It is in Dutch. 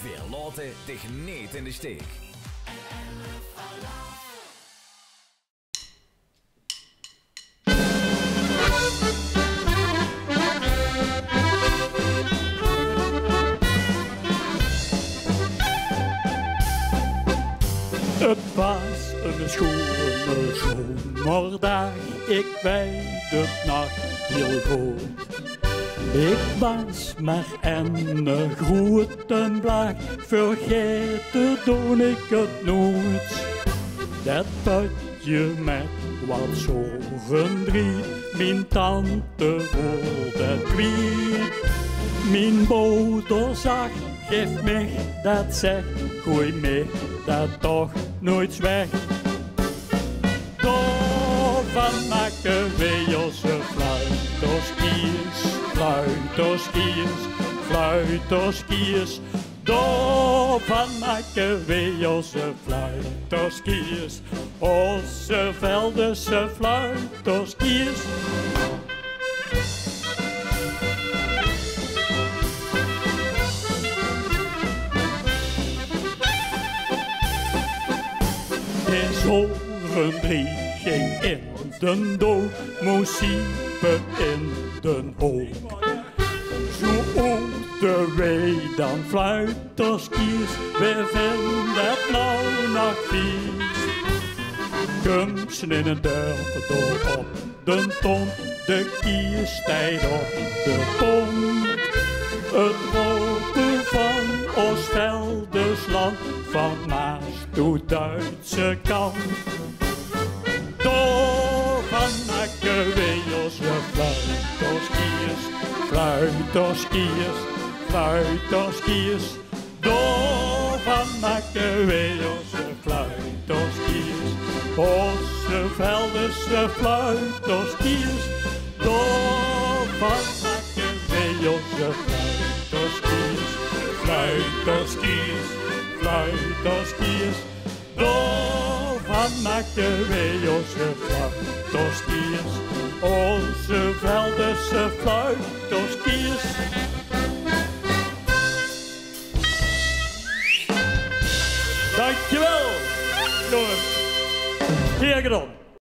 Wir laten dich niet in de steek. Het was een schone zomerdag, ik weet het nog heel goed. Ik was maar een grote blag, vergeten doe ik het nooit. Dat potje met wat zorgen drie, mijn tante wordt het kwijt. Mijn moeder zag, geef mij dat zeg, gooi mij dat toch nooit weg. Daarvan maken wij onze fluiterskiers, fluiterskiers, fluiterskiers. Daarvan maken wij onze fluiterskiers, onze Veldense fluiterskiers. De zoren drie ging in den dood, moest siepen in den hoek. Zo ouden wij dan fluiterskiers, we vinden het nou nog vies. Kumsen in een dorp door op den ton, de kiers tijd op de pom. Het roepen van ons Veldesland, van Maas tot Duitse kant. Daarvan maken wij onze fluiterskiers, fluiterskiers, fluiterskiers. Daarvan maken wij onze fluiterskiers, onze Veldense fluiterskiers. Daarvan maken wij onze fluiterskiers, fluiterskiers, fluiterskiers. Daarvan maken wij onze fluiterskiers, onze Veldense fluiterskiers. Dankjewel, jongens. Hier gedaan.